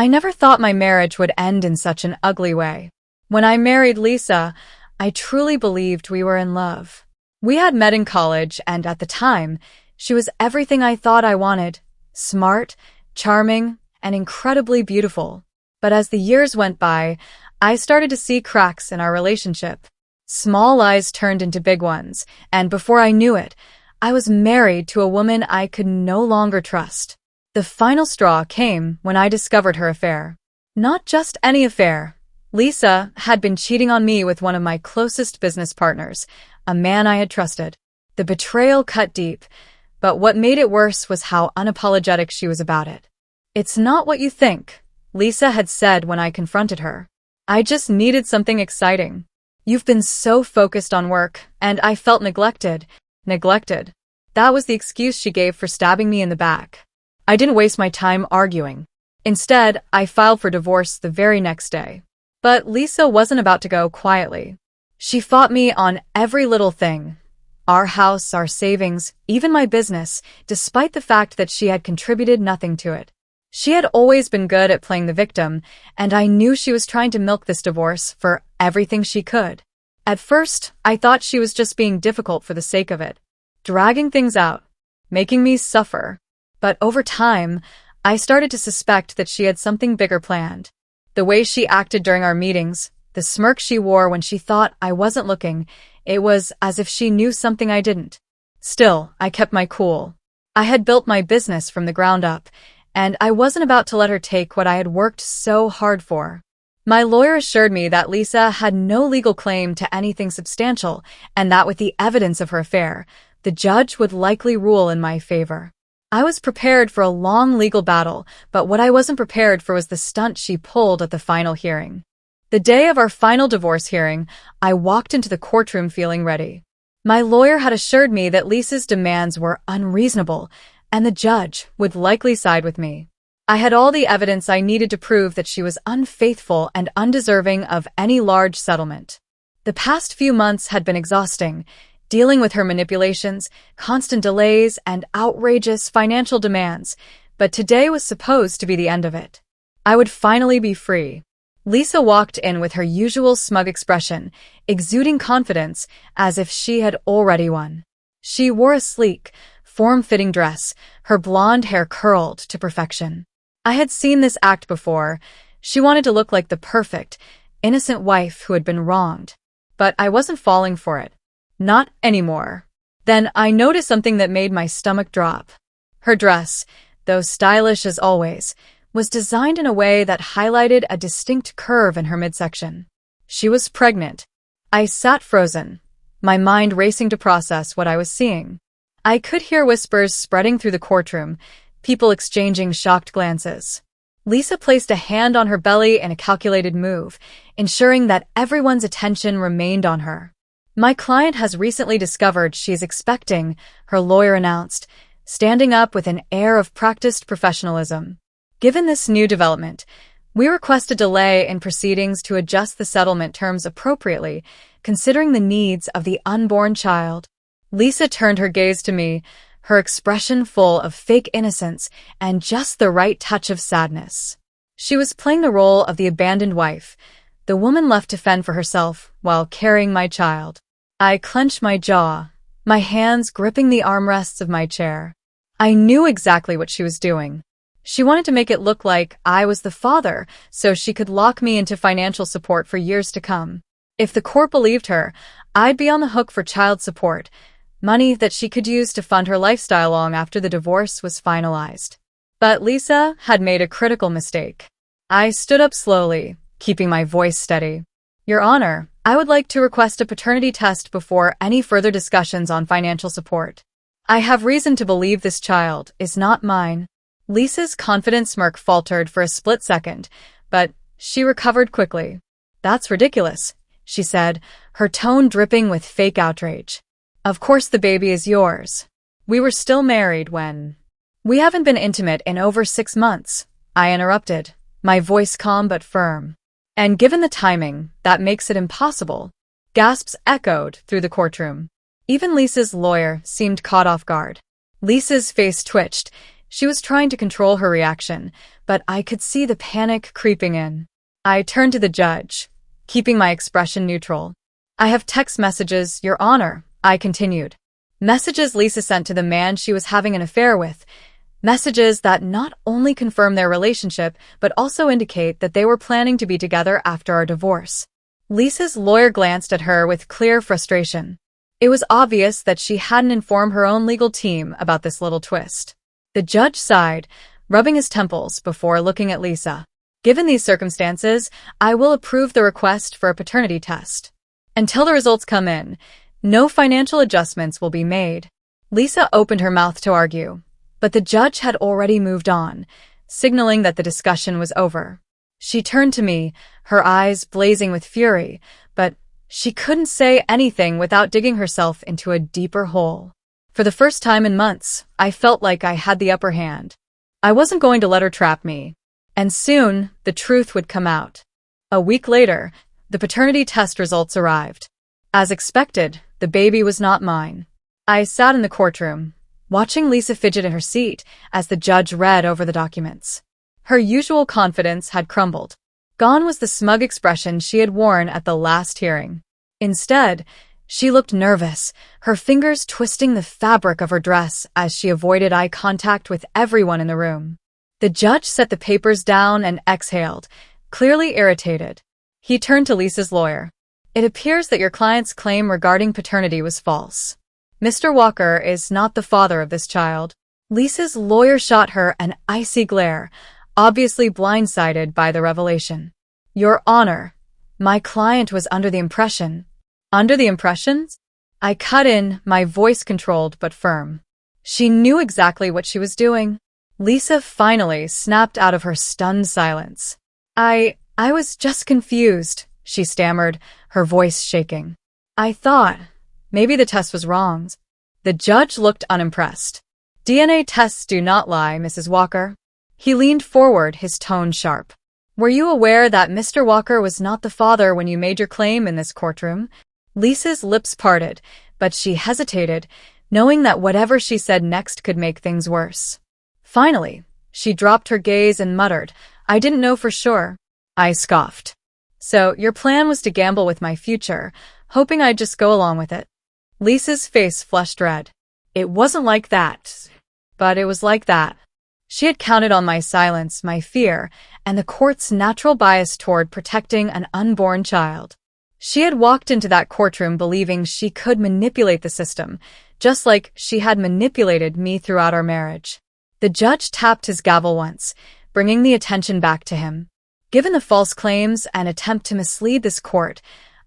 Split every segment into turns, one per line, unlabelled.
I never thought my marriage would end in such an ugly way. When I married Lisa, I truly believed we were in love. We had met in college, and at the time, she was everything I thought I wanted: smart, charming, and incredibly beautiful. But as the years went by, I started to see cracks in our relationship. Small lies turned into big ones, and before I knew it, I was married to a woman I could no longer trust. The final straw came when I discovered her affair. Not just any affair. Lisa had been cheating on me with one of my closest business partners, a man I had trusted. The betrayal cut deep, but what made it worse was how unapologetic she was about it. "It's not what you think," Lisa had said when I confronted her. "I just needed something exciting. You've been so focused on work, and I felt neglected." Neglected. That was the excuse she gave for stabbing me in the back. I didn't waste my time arguing. Instead, I filed for divorce the very next day. But Lisa wasn't about to go quietly. She fought me on every little thing. Our house, our savings, even my business, despite the fact that she had contributed nothing to it. She had always been good at playing the victim, and I knew she was trying to milk this divorce for everything she could. At first, I thought she was just being difficult for the sake of it, dragging things out, making me suffer. But over time, I started to suspect that she had something bigger planned. The way she acted during our meetings, the smirk she wore when she thought I wasn't looking, it was as if she knew something I didn't. Still, I kept my cool. I had built my business from the ground up, and I wasn't about to let her take what I had worked so hard for. My lawyer assured me that Lisa had no legal claim to anything substantial, and that with the evidence of her affair, the judge would likely rule in my favor. I was prepared for a long legal battle, but what I wasn't prepared for was the stunt she pulled at the final hearing. The day of our final divorce hearing, I walked into the courtroom feeling ready. My lawyer had assured me that Lisa's demands were unreasonable, and the judge would likely side with me. I had all the evidence I needed to prove that she was unfaithful and undeserving of any large settlement. The past few months had been exhausting, dealing with her manipulations, constant delays, and outrageous financial demands, but today was supposed to be the end of it. I would finally be free. Lisa walked in with her usual smug expression, exuding confidence as if she had already won. She wore a sleek, form-fitting dress, her blonde hair curled to perfection. I had seen this act before. She wanted to look like the perfect, innocent wife who had been wronged. But I wasn't falling for it. Not anymore. Then I noticed something that made my stomach drop. Her dress, though stylish as always, was designed in a way that highlighted a distinct curve in her midsection. She was pregnant. I sat frozen, my mind racing to process what I was seeing. I could hear whispers spreading through the courtroom, people exchanging shocked glances. Lisa placed a hand on her belly in a calculated move, ensuring that everyone's attention remained on her. "My client has recently discovered she is expecting," her lawyer announced, standing up with an air of practiced professionalism. "Given this new development, we request a delay in proceedings to adjust the settlement terms appropriately, considering the needs of the unborn child." Lisa turned her gaze to me, her expression full of fake innocence and just the right touch of sadness. She was playing the role of the abandoned wife, the woman left to fend for herself while carrying my child. I clenched my jaw, my hands gripping the armrests of my chair. I knew exactly what she was doing. She wanted to make it look like I was the father so she could lock me into financial support for years to come. If the court believed her, I'd be on the hook for child support, money that she could use to fund her lifestyle long after the divorce was finalized. But Lisa had made a critical mistake. I stood up slowly, keeping my voice steady. "Your Honor, I would like to request a paternity test before any further discussions on financial support. I have reason to believe this child is not mine." Lisa's confident smirk faltered for a split second, but she recovered quickly. "That's ridiculous," she said, her tone dripping with fake outrage. "Of course the baby is yours. We were still married when—" "We haven't been intimate in over 6 months," I interrupted, my voice calm but firm. "And given the timing, that makes it impossible." Gasps echoed through the courtroom. Even Lisa's lawyer seemed caught off guard. Lisa's face twitched. She was trying to control her reaction, but I could see the panic creeping in. I turned to the judge, keeping my expression neutral. "I have text messages, Your Honor," I continued. Messages Lisa sent to the man she was having an affair with. Messages that not only confirm their relationship, but also indicate that they were planning to be together after our divorce. Lisa's lawyer glanced at her with clear frustration. It was obvious that she hadn't informed her own legal team about this little twist. The judge sighed, rubbing his temples before looking at Lisa. "Given these circumstances, I will approve the request for a paternity test. Until the results come in, no financial adjustments will be made." Lisa opened her mouth to argue, but the judge had already moved on, signaling that the discussion was over. She turned to me, her eyes blazing with fury, but she couldn't say anything without digging herself into a deeper hole. For the first time in months, I felt like I had the upper hand. I wasn't going to let her trap me. And soon, the truth would come out. A week later, the paternity test results arrived. As expected, the baby was not mine. I sat in the courtroom, watching Lisa fidget in her seat as the judge read over the documents. Her usual confidence had crumbled. Gone was the smug expression she had worn at the last hearing. Instead, she looked nervous, her fingers twisting the fabric of her dress as she avoided eye contact with everyone in the room. The judge set the papers down and exhaled, clearly irritated. He turned to Lisa's lawyer. "It appears that your client's claim regarding paternity was false. Mr. Walker is not the father of this child." Lisa's lawyer shot her an icy glare, obviously blindsided by the revelation. "Your Honor, my client was under the impression." "Under the impressions?" I cut in, my voice controlled but firm. She knew exactly what she was doing. Lisa finally snapped out of her stunned silence. I was just confused," she stammered, her voice shaking. "I thought maybe the test was wrong." The judge looked unimpressed. "DNA tests do not lie, Mrs. Walker." He leaned forward, his tone sharp. "Were you aware that Mr. Walker was not the father when you made your claim in this courtroom?" Lisa's lips parted, but she hesitated, knowing that whatever she said next could make things worse. Finally, she dropped her gaze and muttered, "I didn't know for sure." I scoffed. "So your plan was to gamble with my future, hoping I'd just go along with it?" Lisa's face flushed red. "It wasn't like that, but it was like that." She had counted on my silence, my fear, and the court's natural bias toward protecting an unborn child. She had walked into that courtroom believing she could manipulate the system, just like she had manipulated me throughout our marriage. The judge tapped his gavel once, bringing the attention back to him. "Given the false claims and attempt to mislead this court,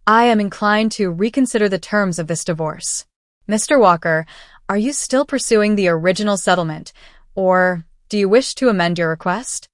I am inclined to reconsider the terms of this divorce. Mr. Walker, are you still pursuing the original settlement, or do you wish to amend your request?"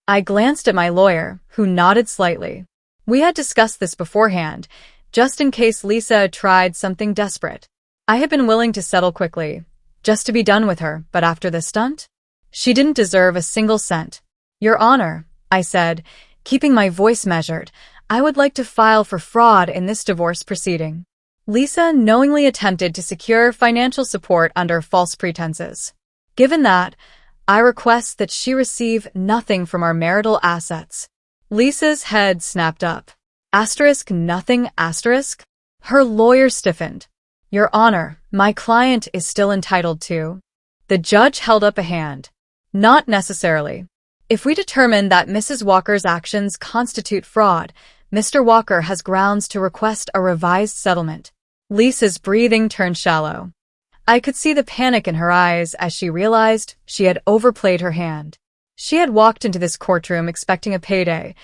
I glanced at my lawyer, who nodded slightly. We had discussed this beforehand, just in case Lisa tried something desperate. I had been willing to settle quickly, just to be done with her, but after this stunt? She didn't deserve a single cent. "Your Honor," I said, keeping my voice measured, "I would like to file for fraud in this divorce proceeding." Lisa knowingly attempted to secure financial support under false pretenses. Given that, I request that she receive nothing from our marital assets. Lisa's head snapped up. Asterisk nothing asterisk? Her lawyer stiffened. "Your Honor, my client is still entitled to." The judge held up a hand. "Not necessarily. If we determine that Mrs. Walker's actions constitute fraud, Mr. Walker has grounds to request a revised settlement." Lisa's breathing turned shallow. I could see the panic in her eyes as she realized she had overplayed her hand. She had walked into this courtroom expecting a payday,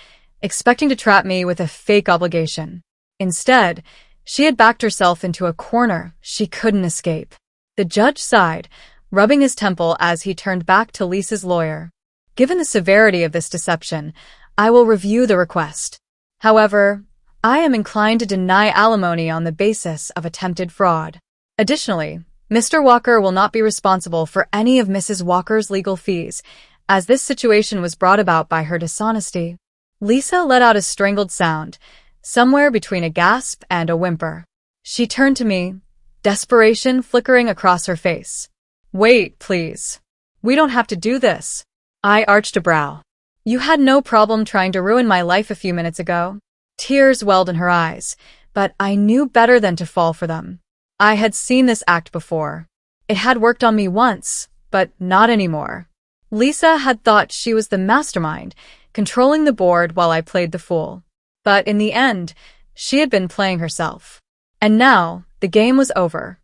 expecting to trap me with a fake obligation. Instead, she had backed herself into a corner she couldn't escape. The judge sighed, rubbing his temple as he turned back to Lisa's lawyer. "Given the severity of this deception, I will review the request. However, I am inclined to deny alimony on the basis of attempted fraud. Additionally, Mr. Walker will not be responsible for any of Mrs. Walker's legal fees, as this situation was brought about by her dishonesty." Lisa let out a strangled sound, somewhere between a gasp and a whimper. She turned to me, desperation flickering across her face. "Wait, please. We don't have to do this. I arched a brow. You had no problem trying to ruin my life a few minutes ago. Tears welled in her eyes, but I knew better than to fall for them. I had seen this act before. It had worked on me once, but not anymore. Lisa had thought she was the mastermind, controlling the board while I played the fool. But in the end, she had been playing herself. And now, the game was over.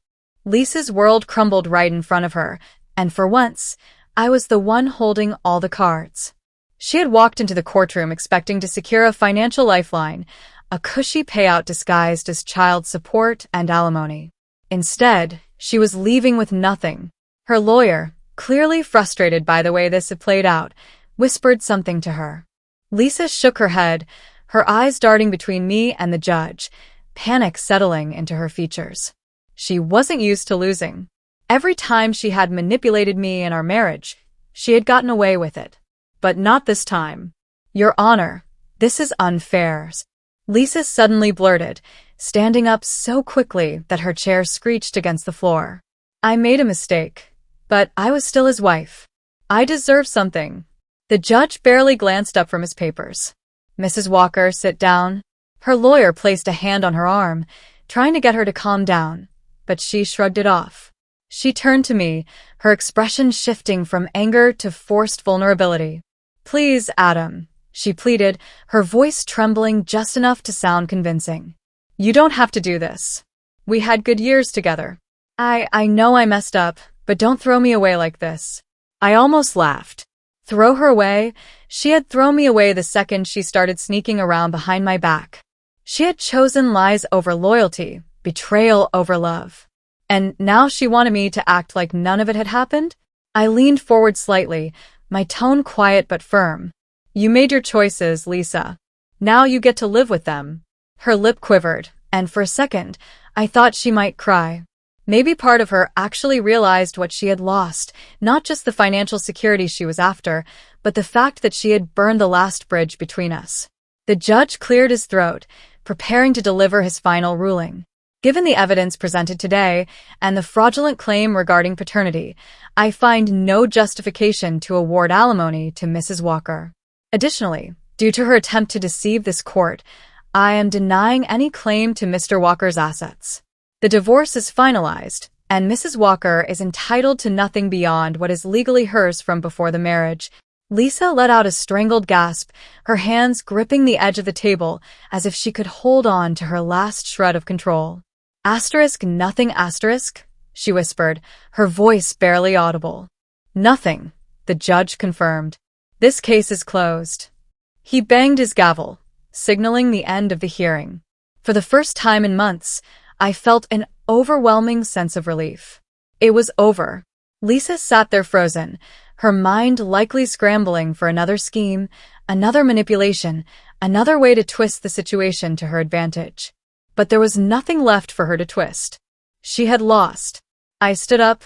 Lisa's world crumbled right in front of her, and for once, I was the one holding all the cards. She had walked into the courtroom expecting to secure a financial lifeline, a cushy payout disguised as child support and alimony. Instead, she was leaving with nothing. Her lawyer, clearly frustrated by the way this had played out, whispered something to her. Lisa shook her head, her eyes darting between me and the judge, panic settling into her features. She wasn't used to losing. Every time she had manipulated me in our marriage, she had gotten away with it. But not this time. Your Honor, this is unfair. Lisa suddenly blurted, standing up so quickly that her chair screeched against the floor. I made a mistake, but I was still his wife. I deserve something. The judge barely glanced up from his papers. Mrs. Walker, sit down. Her lawyer placed a hand on her arm, trying to get her to calm down, but she shrugged it off. She turned to me, her expression shifting from anger to forced vulnerability. Please, Adam, she pleaded, her voice trembling just enough to sound convincing. You don't have to do this. We had good years together. I know I messed up, but don't throw me away like this. I almost laughed. Throw her away? She had thrown me away the second she started sneaking around behind my back. She had chosen lies over loyalty, betrayal over love. And now she wanted me to act like none of it had happened? I leaned forward slightly, my tone quiet but firm. You made your choices, Lisa. Now you get to live with them. Her lip quivered, and for a second, I thought she might cry. Maybe part of her actually realized what she had lost, not just the financial security she was after, but the fact that she had burned the last bridge between us. The judge cleared his throat, preparing to deliver his final ruling. Given the evidence presented today and the fraudulent claim regarding paternity, I find no justification to award alimony to Mrs. Walker. Additionally, due to her attempt to deceive this court, I am denying any claim to Mr. Walker's assets. The divorce is finalized, and Mrs. Walker is entitled to nothing beyond what is legally hers from before the marriage. Lisa let out a strangled gasp, her hands gripping the edge of the table as if she could hold on to her last shred of control. Asterisk nothing asterisk, she whispered, her voice barely audible. Nothing, the judge confirmed. This case is closed. He banged his gavel, signaling the end of the hearing. For the first time in months, I felt an overwhelming sense of relief. It was over. Lisa sat there frozen, her mind likely scrambling for another scheme, another manipulation, another way to twist the situation to her advantage. But there was nothing left for her to twist. She had lost. I stood up,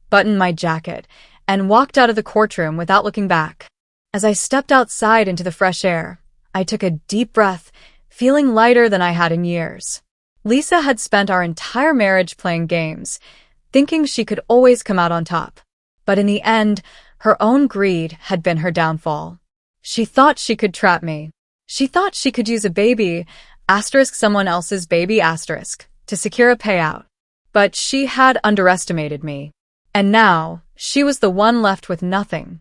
buttoned my jacket, and walked out of the courtroom without looking back. As I stepped outside into the fresh air, I took a deep breath, feeling lighter than I had in years. Lisa had spent our entire marriage playing games, thinking she could always come out on top. But in the end, her own greed had been her downfall. She thought she could trap me. She thought she could use a baby, asterisk someone else's baby asterisk, to secure a payout. But she had underestimated me. And now, she was the one left with nothing.